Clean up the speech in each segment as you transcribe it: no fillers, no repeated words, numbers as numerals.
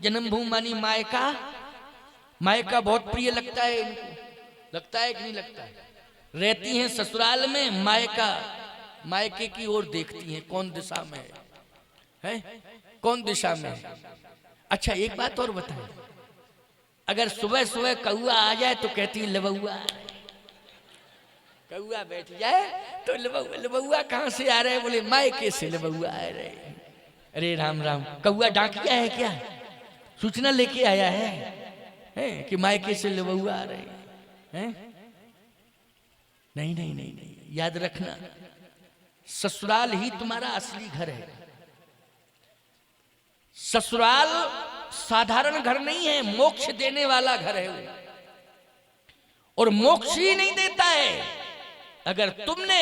जन्मभूमि मानी मायका, मायका बहुत प्रिय लगता है इनको, लगता है कि नहीं लगता है? रहती हैं ससुराल में, मायका मायके की ओर देखती हैं कौन दिशा में है, कौन दिशा में है। अच्छा एक बात और बताएं, अगर सुबह सुबह कौआ आ जाए तो कहती है लबुआ, कौआ बैठ जाए तो लबुआ कहाँ से आ रहे हैं? बोले मायके से लबुआ आ रहे हैं। अरे राम राम, कौआ डाकिया है क्या? सूचना लेके आया है कि मायके से लबुआ आ रहे हैं? नहीं नहीं नहीं नहीं, याद रखना ससुराल ही तुम्हारा असली घर है। ससुराल साधारण घर नहीं है, मोक्ष देने वाला घर है वो। और मोक्ष ही नहीं देता है अगर तुमने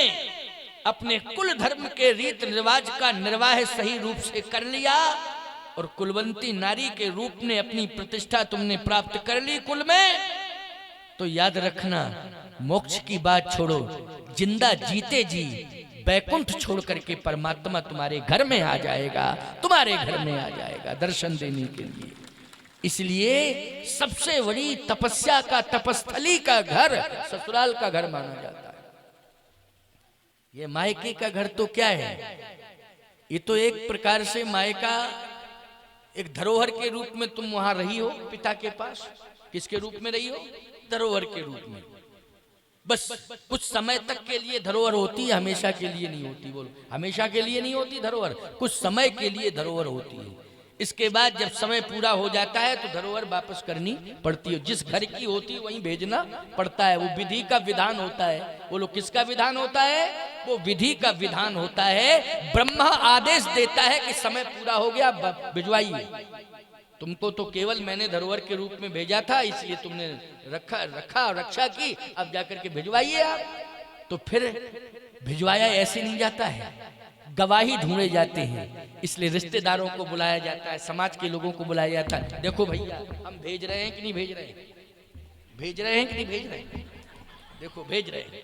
अपने कुल धर्म के रीत रिवाज का निर्वाह सही रूप से कर लिया और कुलवंती नारी के रूप में अपनी प्रतिष्ठा तुमने प्राप्त कर ली कुल में, तो याद रखना मोक्ष की बात छोड़ो, जिंदा जीते जी बैकुंठ छोड़ करके परमात्मा तुम्हारे घर में आ जाएगा, तुम्हारे घर में आ जाएगा दर्शन देने के लिए। इसलिए सबसे बड़ी तपस्या का, तपस्थली का घर ससुराल का घर माना जाता है। ये मायके का घर तो क्या है? ये तो एक प्रकार से मायका एक धरोहर के रूप में तुम वहां रही हो, पिता के पास किसके रूप में रही हो? धरोहर के रूप में। बस कुछ समय तक के लिए धरोहर होती है, हमेशा के लिए नहीं होती। बोलो, हमेशा के लिए नहीं होती धरोहर, कुछ समय के लिए धरोहर होती है। इसके बाद जब समय पूरा हो जाता है तो धरोहर वापस करनी पड़ती है। जिस घर की होती है वहीं भेजना पड़ता है। वो विधि का विधान होता है। बोलो, किसका विधान होता है? वो विधि का विधान होता है। ब्रह्मा आदेश देता है कि समय पूरा हो गया, भिजवाइए। तुमको तो केवल मैंने धरोहर के रूप में भेजा था, इसलिए तुमने रखा रक्षा की, अब जाकर के भिजवाइए आप। तो फिर भिजवाया ऐसे नहीं जाता है, गवाही ढूंढे जाते हैं। इसलिए रिश्तेदारों को बुलाया जाता है, समाज के लोगों को बुलाया जाता है। देखो भैया, हम भेज रहे हैं कि नहीं भेज रहे हैं? भेज रहे हैं कि नहीं भेज रहे हैं? देखो भेज रहे हैं।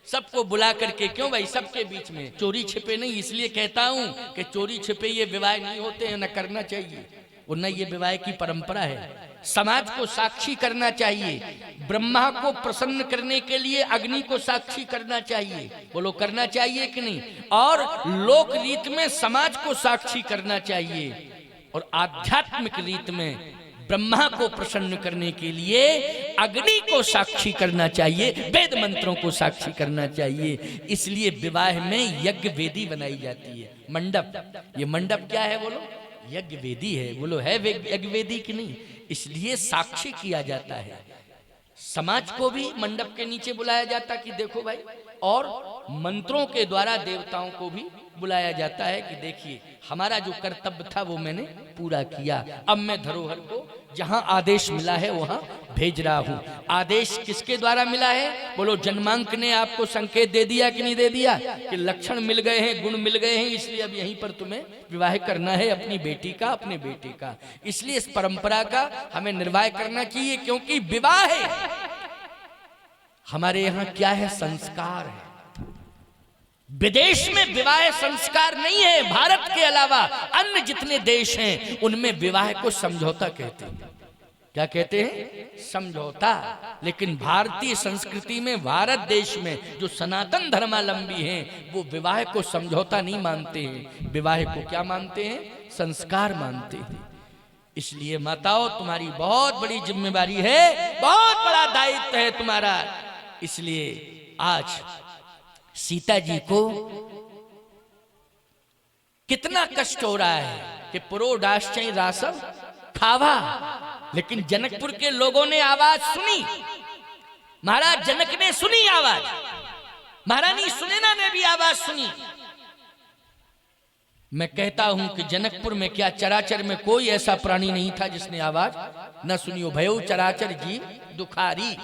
सबको बुला करके, क्यों भाई? सबके बीच में चोरी छिपे नहीं। इसलिए कहता हूं कि चोरी छिपे ये विवाह नहीं होते हैं, न करना चाहिए, और न ये विवाह की परंपरा है। समाज को साक्षी करना चाहिए, ब्रह्मा को प्रसन्न करने के लिए अग्नि को साक्षी करना चाहिए। बोलो, करना चाहिए कि नहीं? और लोक रीत में समाज को साक्षी करना चाहिए, और आध्यात्मिक रीत में ब्रह्मा को प्रसन्न करने के लिए अग्नि को साक्षी करना चाहिए, वेद मंत्रों को साक्षी करना चाहिए। इसलिए विवाह में यज्ञ वेदी बनाई जाती है, मंडप। ये मंडप क्या है? बोलो, यज्ञ वेदी है। बोलो, है यज्ञ वेदी कि नहीं? इसलिए साक्षी किया जाता है। समाज को भी मंडप के नीचे बुलाया जाता कि देखो भाई, और मंत्रों के द्वारा देवताओं को भी बुलाया जाता है कि देखिए हमारा जो कर्तव्य था वो मैंने पूरा किया। अब मैं धरोहर को जहां आदेश मिला है वहां भेज रहा हूं। आदेश किसके द्वारा मिला है? बोलो, जन्मांक ने आपको संकेत दे दिया कि नहीं दे दिया कि लक्षण मिल गए हैं, गुण मिल गए हैं, इसलिए अब यहीं पर तुम्हें विवाह करना है अपनी बेटी का, अपने बेटे का। इसलिए इस परंपरा का हमें निर्वाह करना चाहिए, क्योंकि विवाह है हमारे यहाँ क्या है? संस्कार है। विदेश में विवाह संस्कार नहीं है। भारत के अलावा अन्य जितने देश हैं उनमें विवाह को समझौता कहते हैं। क्या कहते हैं? समझौता। लेकिन भारतीय संस्कृति में, भारत देश में जो सनातन धर्मावलंबी हैं वो विवाह को समझौता नहीं मानते हैं, विवाह को क्या मानते हैं? संस्कार मानते हैं। इसलिए माताओं, तुम्हारी बहुत बड़ी जिम्मेदारी है, बहुत बड़ा दायित्व है तुम्हारा। इसलिए आज सीता जी को कितना कष्ट हो रहा है कि पुरोडाश्चय रासव खावा, लेकिन जनकपुर के लोगों ने आवाज सुनी। महाराज जनक ने सुनी आवाज, महारानी सुनैना ने भी आवाज सुनी। मैं कहता हूं कि जनकपुर में क्या चराचर में कोई ऐसा प्राणी नहीं था जिसने आवाज न सुनी हो। भयो चराचर जीव दुखारी,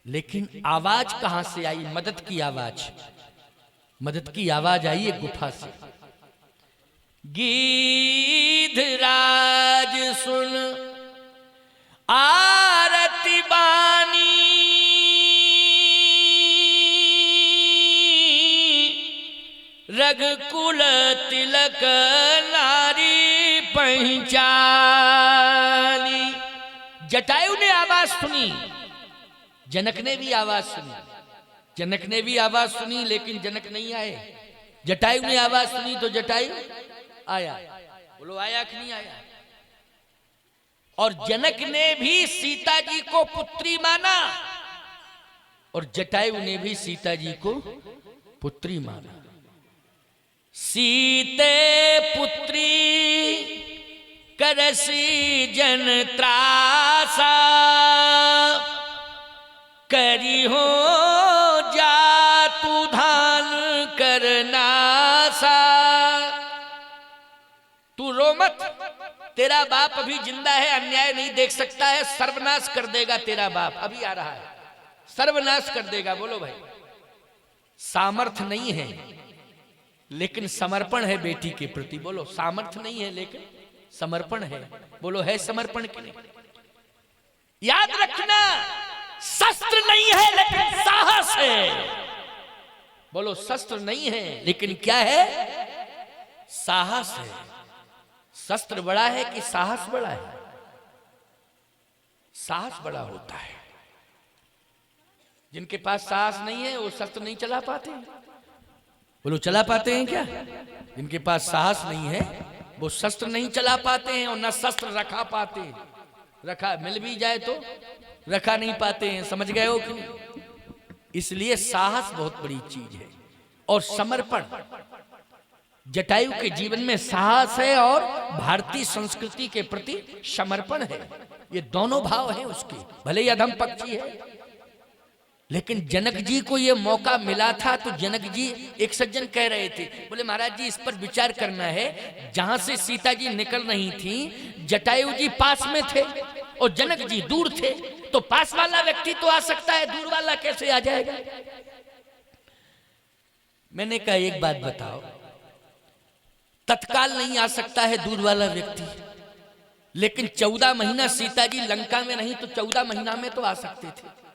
लेकिन आवाज कहां से आई? मदद की आवाज। मदद की आवाज आई है गुफा से। गीधराज सुन आरती बानी, रघुकुल तिलक नारी पै पहचानी। जटायु ने आवाज सुनी, जनक ने भी आवाज सुनी। जनक ने भी आवाज सुनी लेकिन जनक नहीं आए। जटायु ने आवाज सुनी तो जटायु आया। बोलो आया कि नहीं आया? और जनक ने भी सीता जी को पुत्री माना और जटायु ने भी सीता जी को पुत्री माना। सीते पुत्री करसी जन त्रासा, करी हो जातु धान करनासा। तू रो मत, तेरा बाप अभी जिंदा है, अन्याय नहीं देख सकता है, सर्वनाश कर देगा तेरा बाप, अभी आ रहा है, सर्वनाश कर देगा। बोलो भाई, सामर्थ्य नहीं है लेकिन समर्पण है बेटी के प्रति। बोलो सामर्थ्य नहीं है लेकिन समर्पण है। बोलो है समर्पण के लिए। याद रखना, शस्त्र नहीं है लेकिन साहस है। बोलो शस्त्र नहीं है लेकिन क्या है? साहस है। शस्त्र बड़ा है कि साहस बड़ा है? साहस बड़ा होता है। जिनके पास साहस नहीं है वो शस्त्र नहीं चला पाते। बोलो चला पाते हैं क्या? जिनके पास साहस नहीं है वो शस्त्र नहीं चला पाते हैं और न शस्त्र रखा पाते हैं। रखा मिल भी जाए तो रखा नहीं पाते हैं। समझ गए हो क्यों? इसलिए साहस बहुत बड़ी चीज है और समर्पण। जटायु के जीवन में साहस है और भारतीय संस्कृति के प्रति समर्पण है। ये दोनों भाव हैं उसके। भले ही अधम पक्षी है लेकिन जनक जी को ये मौका मिला था तो जनक जी, एक सज्जन कह रहे थे, बोले महाराज जी इस पर विचार करना है। जहां से सीता जी निकल रही थी जटायु जी पास में थे और जनक जी दूर थे, तो पास वाला व्यक्ति तो आ सकता है, दूर वाला कैसे आ जाएगा? मैंने कहा एक बात बताओ, तत्काल नहीं आ सकता है दूर वाला व्यक्ति, लेकिन 14 महीना सीता जी लंका में नहीं तो 14 महीना में तो आ सकते थे।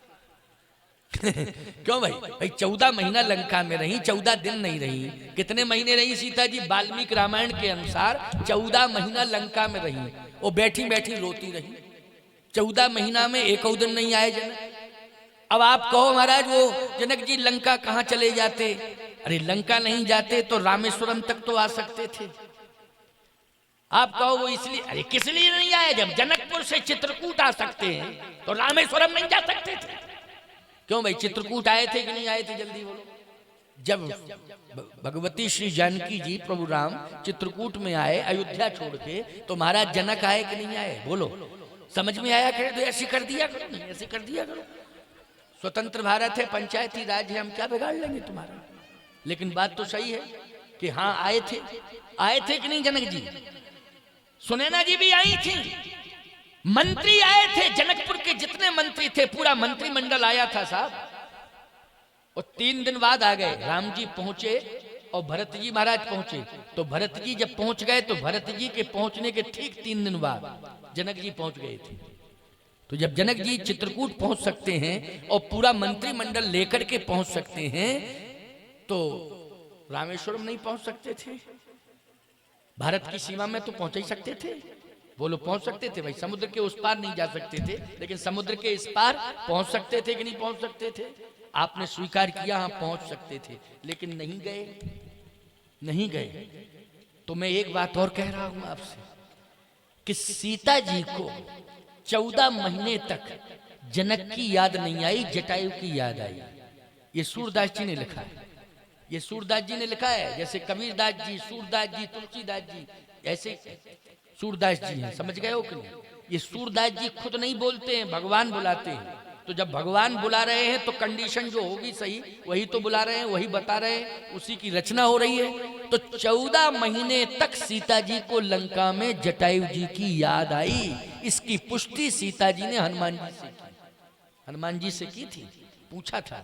क्यों भाई? भाई 14 महीना लंका में रही, 14 दिन नहीं रही। कितने महीने रही सीता जी? वाल्मीकि रामायण के अनुसार 14 महीना लंका में रही। वो बैठी बैठी रोती रही। 14 महीना में एक दिन नहीं आए जनक। अब आप कहो महाराज वो जनक जी लंका कहाँ चले जाते? अरे लंका नहीं जाते तो रामेश्वरम तक तो आ सकते थे। आप कहो वो इसलिए, अरे किस लिए नहीं आए? जब जनकपुर से चित्रकूट आ सकते हैं तो रामेश्वरम नहीं जा सकते थे? क्यों भाई? चित्रकूट आए थे कि नहीं आए थे? जल्दी बोलो। जब भगवती श्री जानकी जी प्रभु राम चित्रकूट में आए अयोध्या छोड़ के, तो महाराज जनक आए कि नहीं आए? बोलो। समझ में आया? करे तो ऐसे कर दिया करो, नहीं ऐसे कर दिया करो। स्वतंत्र भारत है, पंचायती राज है, हम क्या बिगाड़ लेंगे तुम्हारा? लेकिन बात तो सही है कि हाँ आए थे। आए थे कि नहीं जनक जी? सुनैना जी भी आई थी, मंत्री आए थे, जनकपुर के जितने मंत्री थे पूरा मंत्रिमंडल आया था साहब। और 3 दिन बाद आ गए। राम जी पहुंचे और भरत जी महाराज पहुंचे। तो भरत जी जब पहुंच गए तो भरत जी के पहुंचने के ठीक 3 दिन बाद जनक जी पहुंच गए थे। तो जब जनक जी चित्रकूट पहुंच सकते हैं और पूरा मंत्रिमंडल लेकर के पहुंच सकते हैं तो रामेश्वरम नहीं पहुंच सकते थे? भारत की सीमा में तो पहुंच ही सकते थे। बोलो पहुंच सकते थे भाई। समुद्र के उस पार नहीं जा सकते थे लेकिन समुद्र के इस पार पहुंच सकते थे कि नहीं पहुंच सकते थे? आपने स्वीकार किया हाँ पहुंच सकते थे, लेकिन नहीं गए। नहीं गए। तो मैं एक बात और कह रहा हूं आपसे कि सीता जी को 14 महीने तक जनक की याद नहीं आई, जटायु की याद आई। ये सूरदास जी ने लिखा है। ये सूरदास जी ने लिखा है। जैसे कबीरदास जी, सूरदास जी, तुलसीदास जी, ऐसे सूरदास जी हैं। समझ गए हो कि नहीं? ये सूरदास जी खुद नहीं बोलते हैं, भगवान बुलाते हैं। तो जब भगवान बुला रहे हैं तो कंडीशन जो होगी सही वही तो बुला रहे हैं, वही बता रहे हैं, उसी की रचना हो रही है। तो 14 महीने तक सीता जी को लंका में जटायु जी की याद आई। इसकी पुष्टि सीता जी ने हनुमान जी से की। हनुमान जी से की थी, पूछा था